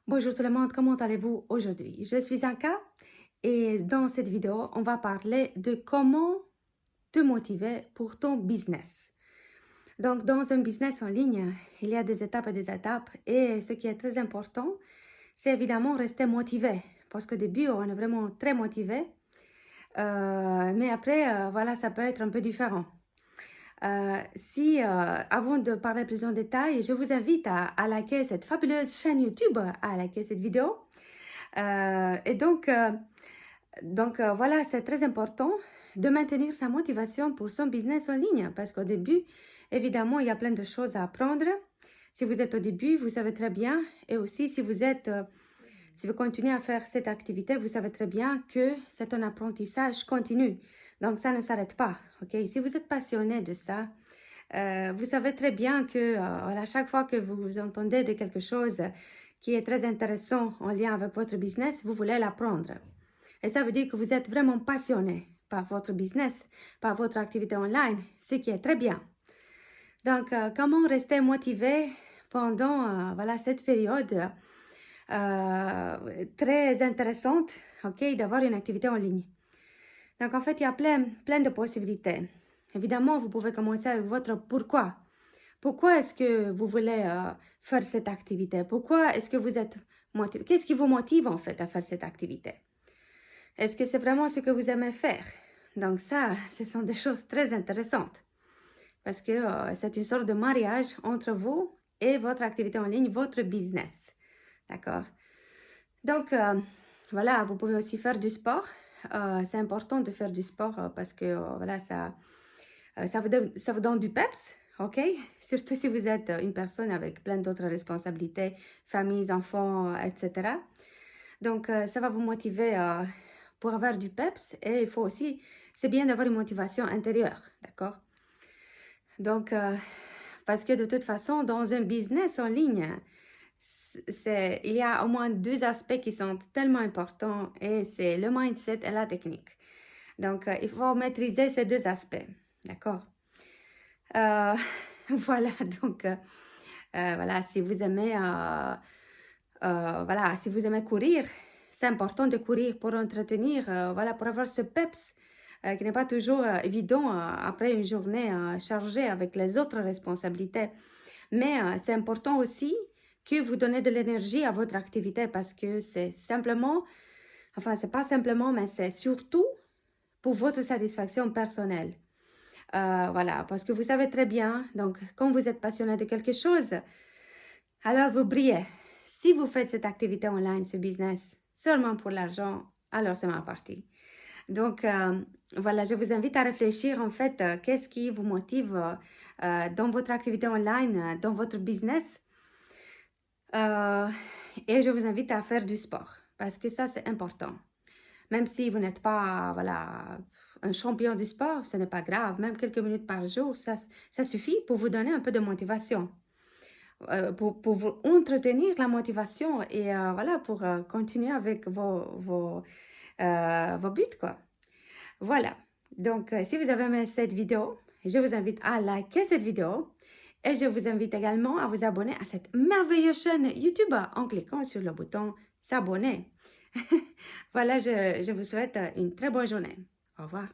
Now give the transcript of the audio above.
Bonjour tout le monde, comment allez-vous aujourd'hui? Je suis Anka et dans cette vidéo, on va parler de comment te motiver pour ton business. Donc, dans un business en ligne, il y a des étapes et des étapes et ce qui est très important, c'est évidemment rester motivé parce qu'au début, on est vraiment très motivé, mais après, voilà, ça peut être un peu différent. Avant de parler plus en détail, je vous invite à liker cette fabuleuse chaîne YouTube, à liker cette vidéo. Voilà, c'est très important de maintenir sa motivation pour son business en ligne parce qu'au début, évidemment, il y a plein de choses à apprendre. Si vous êtes au début, vous savez très bien. Et aussi, si vous continuez à faire cette activité, vous savez très bien que c'est un apprentissage continu. Donc, ça ne s'arrête pas. Ok? Si vous êtes passionné de ça, vous savez très bien que voilà, chaque fois que vous entendez de quelque chose qui est très intéressant en lien avec votre business, vous voulez l'apprendre. Et ça veut dire que vous êtes vraiment passionné par votre business, par votre activité online, ce qui est très bien. Donc, comment rester motivé pendant voilà, cette période très intéressante, ok, d'avoir une activité en ligne. Donc, en fait, il y a plein de possibilités. Évidemment, vous pouvez commencer avec votre pourquoi. Pourquoi est-ce que vous voulez faire cette activité? Pourquoi est-ce que vous êtes motivé? Qu'est-ce qui vous motive en fait à faire cette activité? Est-ce que c'est vraiment ce que vous aimez faire? Donc ça, ce sont des choses très intéressantes parce que c'est une sorte de mariage entre vous et votre activité en ligne, votre business. D'accord? Donc, voilà, vous pouvez aussi faire du sport. C'est important de faire du sport parce que voilà, ça vous donne du peps, ok? Surtout si vous êtes une personne avec plein d'autres responsabilités, famille, enfants, etc. Donc, ça va vous motiver pour avoir du peps et il faut aussi, c'est bien d'avoir une motivation intérieure, d'accord? Donc, parce que de toute façon, dans un business en ligne, il y a au moins deux aspects qui sont tellement importants et c'est le mindset et la technique. Donc, il faut maîtriser ces deux aspects, d'accord? Voilà, donc, voilà, si vous aimez, voilà, si vous aimez courir, c'est important de courir pour entretenir, voilà, pour avoir ce peps qui n'est pas toujours évident après une journée chargée avec les autres responsabilités. Mais c'est important aussi que vous donnez de l'énergie à votre activité parce que c'est simplement, enfin, c'est pas simplement, mais c'est surtout pour votre satisfaction personnelle. Voilà, parce que vous savez très bien, donc, quand vous êtes passionné de quelque chose, alors vous brillez. Si vous faites cette activité online, ce business, seulement pour l'argent, alors c'est ma partie. Donc, voilà, je vous invite à réfléchir en fait, qu'est-ce qui vous motive dans votre activité online, dans votre business. Et je vous invite à faire du sport parce que ça, c'est important. Même si vous n'êtes pas, voilà, un champion du sport, ce n'est pas grave. Même quelques minutes par jour, ça suffit pour vous donner un peu de motivation. Pour vous entretenir la motivation et voilà, pour continuer avec vos buts, quoi. Voilà. Donc, si vous avez aimé cette vidéo, je vous invite à liker cette vidéo et je vous invite également à vous abonner à cette merveilleuse chaîne YouTube en cliquant sur le bouton s'abonner. Voilà, je vous souhaite une très bonne journée. Au revoir.